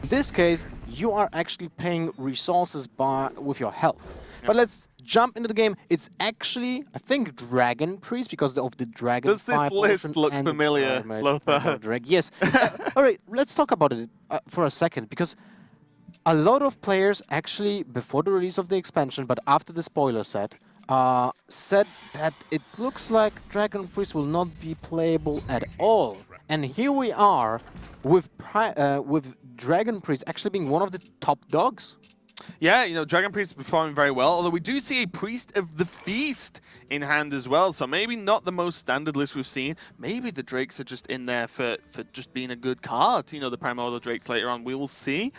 this case, you are actually paying resources with your health. But let's jump into the game. It's actually, I think, Dragon Priest because of the Dragon Does this list look familiar, Lothar? Yes. All right, let's talk about it for a second because a lot of players actually, before the release of the expansion, but after the spoiler set, said that it looks like Dragon Priest will not be playable at all. And here we are with Dragon Priest actually being one of the top dogs. Yeah, you know, Dragon Priest is performing very well, although we do see a Priest of the Feast in hand as well, so maybe not the most standard list we've seen. Maybe the Drakes are just in there for just being a good card. You know, the Primordial Drakes later on, we will see.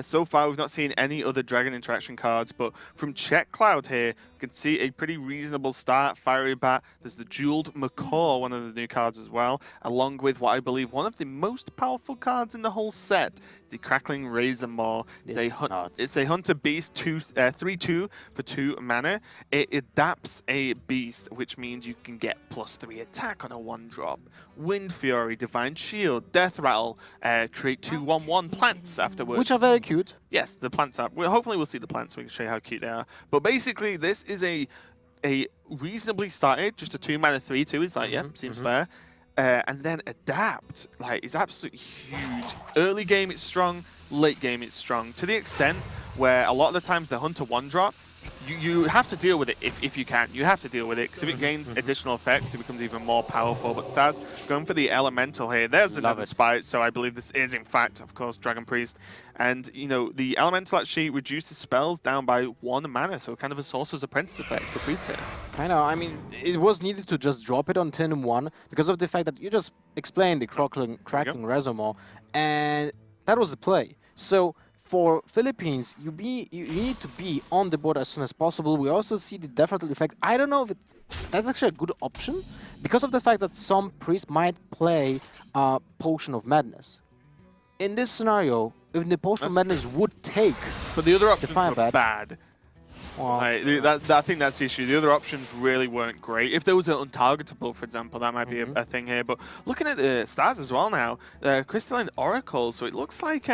So far, we've not seen any other Dragon interaction cards, but from CzechCloud here, you can see a pretty reasonable start. Fiery Bat, there's the Jeweled Macaw, one of the new cards as well, along with what I believe one of the most powerful cards in the whole set, the Crackling Razor Maw. It's a Hunter Beast 3/2 for 2 mana. It adapts a beast, which means you can get +3 attack on a 1-drop. Wind Fury, Divine Shield, Death Rattle, create 2/1/1 plants afterwards. Which are very cute. Yes, the plants are. Well, hopefully we'll see the plants so we can show you how cute they are. But basically, this is a reasonably started, just a 2-mana 3/2. It's like, yeah, seems fair. And then adapt, like, is absolutely huge. Early game it's strong, late game it's strong. To the extent where a lot of the times the Hunter 1-drop, you have to deal with it if you can. You have to deal with it, because if it gains additional effects, it becomes even more powerful. But Staz going for the Elemental here. There's another spite, so I believe this is, in fact, of course, Dragon Priest. And, you know, the Elemental actually reduces spells down by 1 mana, so kind of a Sorcerer's Apprentice effect for Priest here. I know, I mean, it was needed to just drop it on turn 1 because of the fact that you just explained the Crackling Razor Maw, and that was the play. So, for Philippines, you need to be on the board as soon as possible. We also see the Death Rattle effect. I don't know if that's actually a good option because of the fact that some priests might play Potion of Madness. In this scenario, if the Potion of Madness would take, but the other options were bat, bad. Well, I think that's the issue. The other options really weren't great. If there was an untargetable, for example, that might be a thing here. But looking at the Stars as well now, Crystalline Oracle, so it looks like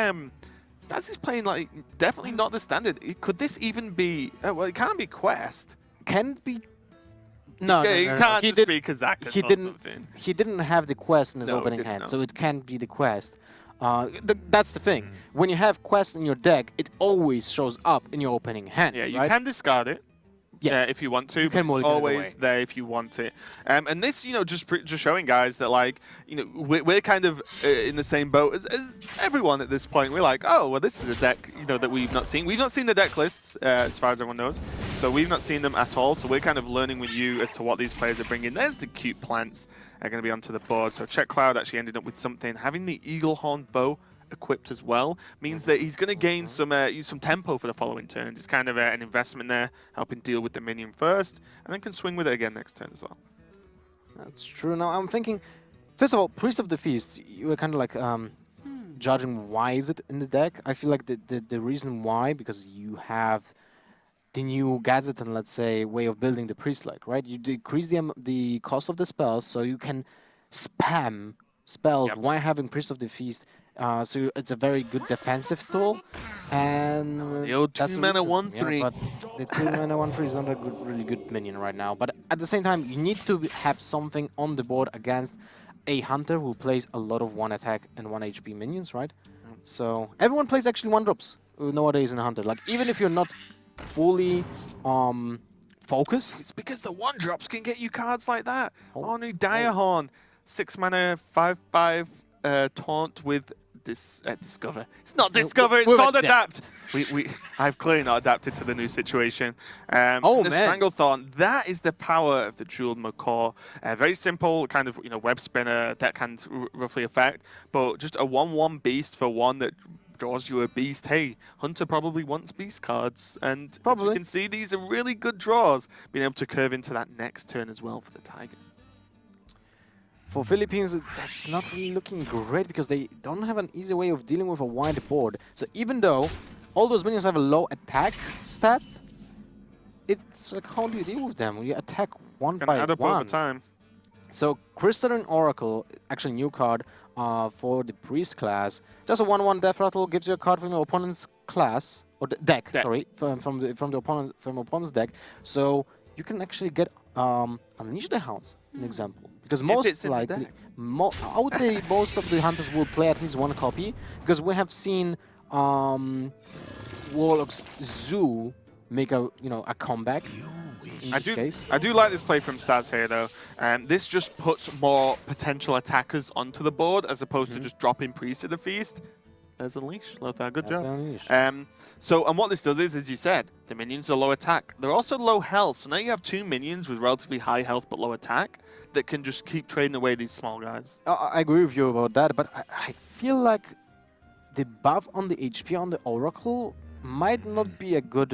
Staz is playing like definitely not the standard. Could this even be? Well, it can't be Quest. Can it be? No, it can't just be Kazakhstan or something. He didn't have the Quest in his opening hand, so it can't be the Quest. That's the thing. When you have Quest in your deck, it always shows up in your opening hand. Yeah, you can discard it. Yeah, if you want to, but it's always there if you want it. And this, you know, just showing guys that, like, you know, we're kind of in the same boat as everyone at this point. We're like, oh, well, this is a deck, you know, that we've not seen. We've not seen the deck lists, as far as everyone knows. So we've not seen them at all. So we're kind of learning with you as to what these players are bringing. There's the cute plants are going to be onto the board. So CzechCloud actually ended up with something. Having the Eagle Horn Bow equipped as well means that he's going to gain some tempo for the following turns. It's kind of an investment there, helping deal with the minion first, and then can swing with it again next turn as well. That's true. Now I'm thinking, first of all, Priest of the Feast, you were kind of like judging why is it in the deck. I feel like the reason why, because you have the new gadget and, let's say, way of building the priest, like, right? You decrease the cost of the spells, so you can spam spells while having Priest of the Feast. So it's a very good defensive tool, and the old 2-mana 1/3. Yeah, but the 2-mana 1/3 is not a really good minion right now. But at the same time, you need to have something on the board against a hunter who plays a lot of 1 attack and 1 HP minions, right? So everyone plays actually 1-drops nowadays in a hunter. Like, even if you're not fully focused, it's because the 1-drops can get you cards like that. Oh, new Direhorn, 6-mana 5/5 taunt with discover. It's not discover, it's called adapt. I've clearly not adapted to the new situation. The Stranglethorn, that is the power of the Jeweled Macaw. Very simple, kind of, you know, web spinner, deckhand roughly effect, but just a 1/1 beast for 1 that draws you a beast. Hey, Hunter probably wants beast cards, and as you can see, these are really good draws. Being able to curve into that next turn as well for the Tiger. For Philippines, that's not really looking great because they don't have an easy way of dealing with a wide board. So even though all those minions have a low attack stat, it's like, how do you deal with them? You attack one by add up one. over time. So Crystalline Oracle, actually new card for the Priest class. Just a 1/1 Death Rattle gives you a card from your opponent's class or deck. Sorry, from the opponent's deck. So you can actually get Unleash the Hounds, an example. Because most likely, I would say most of the hunters will play at least one copy. Because we have seen Warlock's Zoo make a a comeback. I do like this play from Staz here, though. This just puts more potential attackers onto the board as opposed to just dropping Priest to the Feast. There's Unleash, Lothar, good job. And what this does is, as you said, the minions are low attack. They're also low health, so now you have 2 minions with relatively high health but low attack that can just keep trading away these small guys. I agree with you about that, but I feel like the buff on the HP on the Oracle might not be a good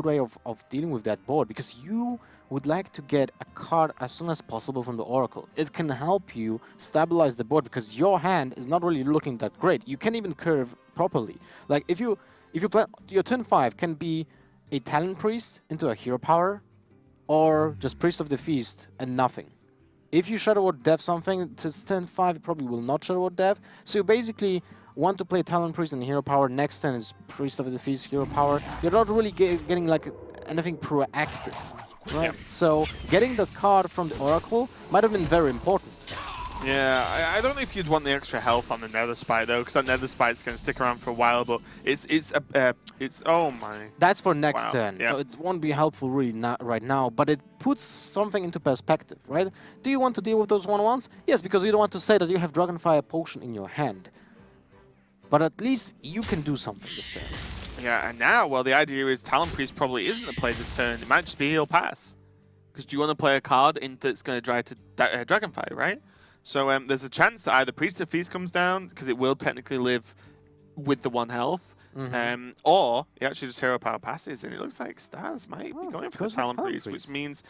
way of dealing with that board, because you would like to get a card as soon as possible from the Oracle. It can help you stabilize the board because your hand is not really looking that great. You can't even curve properly. Like if you play your turn 5 can be a Talent Priest into a Hero Power, or just Priest of the Feast and nothing. If you Shadow Word Death something to turn 5, it probably will not Shadow Word Death. So you basically want to play Talent Priest and Hero Power. Next turn is Priest of the Feast, Hero Power. You're not really getting like anything proactive, right? Yeah. So getting the card from the Oracle might have been very important. Yeah, I don't know if you'd want the extra health on the Nether Spite though, because that Nether Spite's going to stick around for a while. But it's oh my. That's for next turn, yeah. So it won't be helpful really right now. But it puts something into perspective, right? Do you want to deal with those 1/1s? Yes, because you don't want to say that you have Dragonfire Potion in your hand. But at least you can do something this turn. Yeah, and now, well, the idea is Talon Priest probably isn't the play this turn. It might just be he'll pass. Because do you want to play a card that's going to try to Dragonfire, right? So there's a chance that either Priest of Feast comes down, because it will technically live with the 1 health, or he actually just Hero Power passes, and it looks like Staz might be going for the Talon Priest, which means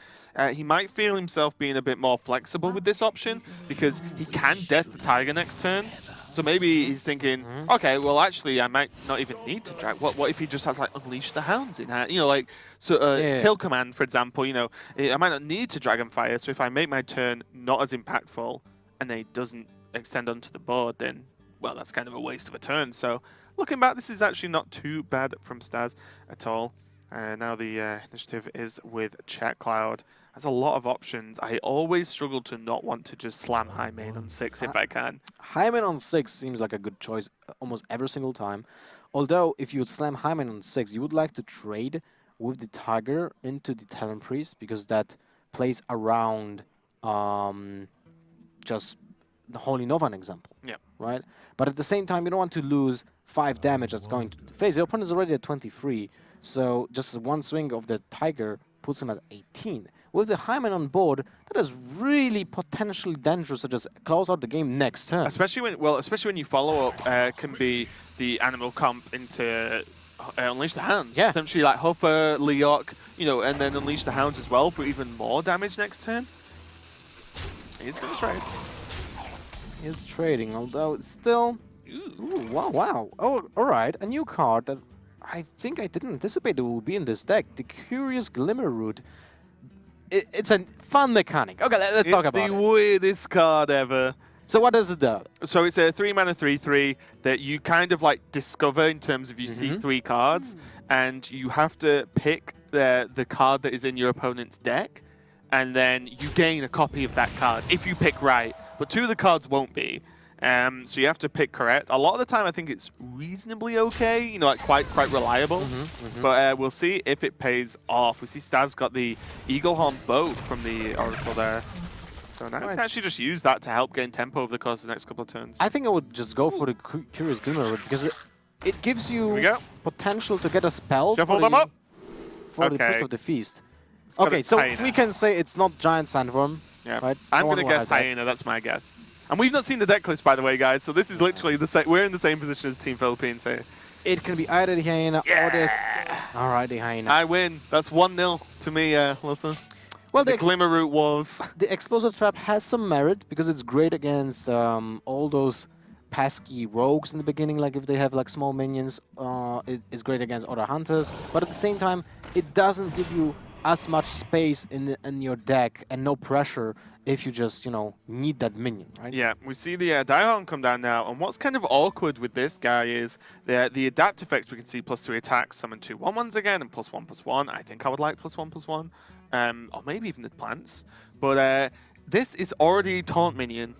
he might feel himself being a bit more flexible with this option, because he can Death the Tiger next turn. So maybe he's thinking, okay, well, actually, I might not even need to drag. What if he just has, like, Unleash the Hounds in hand? You know, like, so Kill Command, for example, you know, I might not need to Dragonfire, so if I make my turn not as impactful and then it doesn't extend onto the board, then, well, that's kind of a waste of a turn. So looking back, this is actually not too bad from Staz at all. Now the initiative is with CzechCloud. Has a lot of options. I always struggle to not want to just slam High Main on 6 if I can. High Main on 6 seems like a good choice almost every single time. Although, if you would slam High Main on 6, you would like to trade with the Tiger into the Talon Priest, because that plays around just the Holy Nova, an example. Yeah. Right? But at the same time, you don't want to lose 5 damage that's going to the face. Your opponent is already at 23, so just one swing of the Tiger puts him at 18. With the Hyman on board, that is really potentially dangerous to just close out the game next turn. Especially when you follow up, can be the animal comp into Unleash the Hounds. Yeah. Potentially like Huffer, Leok, you know, and then Unleash the Hounds as well for even more damage next turn. He's going to trade. He's trading, although it's still... Ooh, wow. Oh, alright, a new card that I think I didn't anticipate it would be in this deck. The Curious Glimmer Root. It's a fun mechanic. Okay, let's talk about it. It's the weirdest card ever. So what does it do? So it's a 3-mana 3/3 that you kind of like discover in terms of you see 3 cards, and you have to pick the card that is in your opponent's deck, and then you gain a copy of that card if you pick right. But 2 of the cards won't be. So you have to pick correct. A lot of the time, I think it's reasonably okay, you know, like quite reliable. But we'll see if it pays off. We see Staz got the Eaglehorn bow from the Oracle there. So now you can actually just use that to help gain tempo over the course of the next couple of turns. I think I would just go for the Curious Glimmer Root, because it gives you potential to get a spell Shuffle them up. For the Priest of the Feast. Okay, so we can say it's not Giant Sandworm. Yeah, right? I'm going to guess Hyena. That's my guess. And we've not seen the deck list, by the way, guys. So this is literally the same. We're in the same position as Team Philippines here. It can be either the Hyena or this. All right, the Hyena. I win. That's 1-0 to me, Lothar. Well, the Glimmer Root was... The Explosive Trap has some merit because it's great against all those pesky rogues in the beginning. Like if they have like small minions, it's great against other hunters. But at the same time, it doesn't give you as much space in your deck and no pressure if you just, need that minion, right? Yeah, we see the Diehorn come down now, and what's kind of awkward with this guy is the adapt effects. We can see +3 attacks, summon 2 1/1s again, and +1/+1. I think I would like +1/+1, or maybe even the plants. But this is already taunt minion.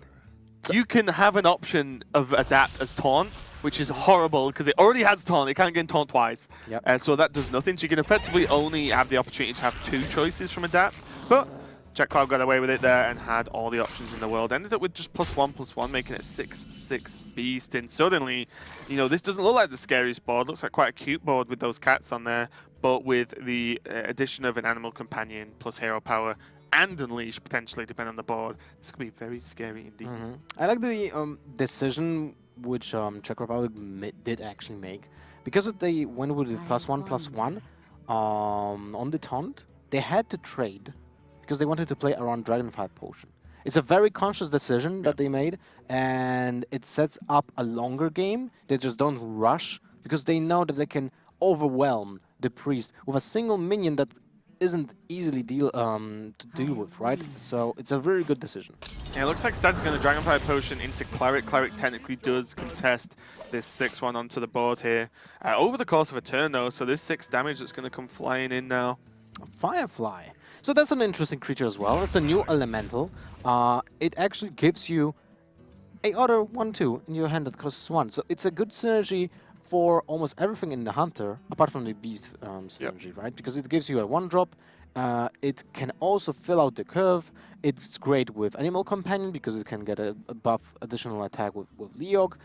You can have an option of adapt as taunt, which is horrible because it already has taunt. It can't get taunt twice. Yep. So that does nothing. So you can effectively only have the opportunity to have 2 choices from adapt. But CzechCloud got away with it there and had all the options in the world. Ended up with just +1/+1, making it 6/6 beast. And suddenly, this doesn't look like the scariest board. Looks like quite a cute board with those cats on there. But with the addition of an animal companion plus hero power and Unleash, potentially, depending on the board, this could be very scary indeed. I like the decision which Czech Republic did actually make. Because they went with the +1/+1 on the taunt, they had to trade because they wanted to play around Dragonfire Potion. It's a very conscious decision that they made, and it sets up a longer game. They just don't rush because they know that they can overwhelm the priest with a single minion that isn't easily to deal with, right? So it's a very good decision. Yeah, it looks like Staz is going to Dragonfire Potion into Cleric. Cleric technically does contest this 6/1 onto the board here over the course of a turn, though. So this 6 damage that's going to come flying in now. Firefly. So that's an interesting creature as well. It's a new elemental. It actually gives you a other 1/2 in your hand that costs 1. So it's a good synergy for almost everything in the Hunter, apart from the Beast synergy, right? Because it gives you a 1-drop. It can also fill out the curve. It's great with Animal Companion because it can get a buff additional attack with Leog.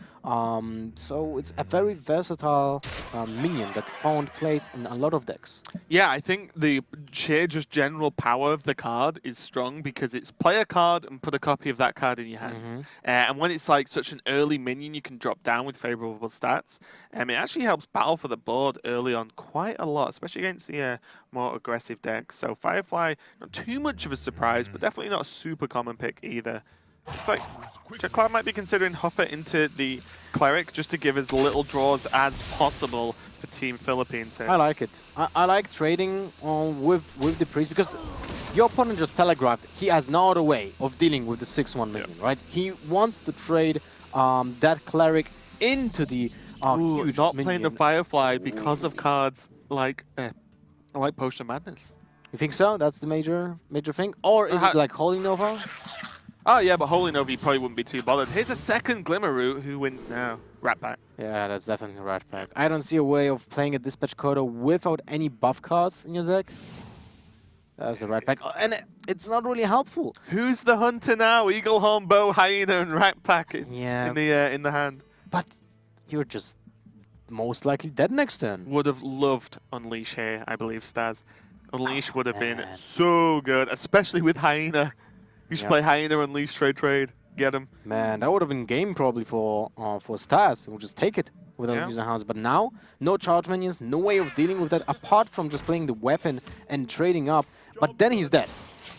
So it's a very versatile minion that found place in a lot of decks. Yeah, I think the sheer just general power of the card is strong because it's play a card and put a copy of that card in your hand. And when it's like such an early minion you can drop down with favorable stats, it actually helps battle for the board early on quite a lot, especially against the more aggressive decks. So Firefly, not too much of a surprise, but definitely not a super common pick either. It's like CzechCloud might be considering Huffer into the Cleric just to give as little draws as possible for Team Philippines here. I like it. I like trading with the priest because your opponent just telegraphed he has no other way of dealing with the 6/1 minion, right? He wants to trade that Cleric into the huge not minion. playing the Firefly because of cards like Potion Madness. You think so? That's the major thing? Or is it like Holy Nova? Oh yeah, but Holy Nova probably wouldn't be too bothered. Here's a second Glimmer Root. Who wins now? Rat Pack. Yeah, that's definitely Rat Pack. I don't see a way of playing a Dispatch Coder without any buff cards in your deck. That's a Rat Pack. And it's not really helpful. Who's the hunter now? Eaglehorn, Bow, Hyena, and Rat Pack in the hand. But you're just most likely dead next turn. Would have loved Unleash here, I believe, Staz. Unleash would have been so good, especially with Hyena. You should play Hyena, Unleash, trade. Get him. Man, that would have been game probably for Staz. We'll just take it without using a house. But now, no charge minions, no way of dealing with that apart from just playing the weapon and trading up. But then he's dead.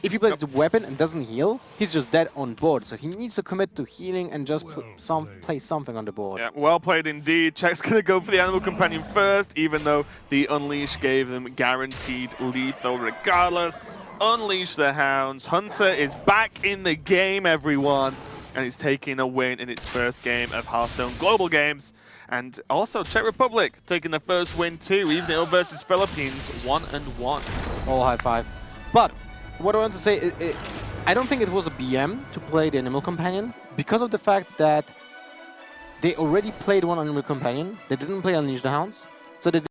If he plays the weapon and doesn't heal, he's just dead on board. So he needs to commit to healing and just play something on the board. Yeah, well played indeed. Czech's going to go for the Animal Companion first, even though the Unleash gave them guaranteed lethal regardless. Unleash the Hounds. Hunter is back in the game, everyone. And he's taking a win in its first game of Hearthstone Global Games. And also Czech Republic taking the first win too, even though versus Philippines 1-1. All high five. But what I want to say, I don't think it was a BM to play the Animal Companion because of the fact that they already played one Animal Companion. They didn't play Unleash the Hounds. So they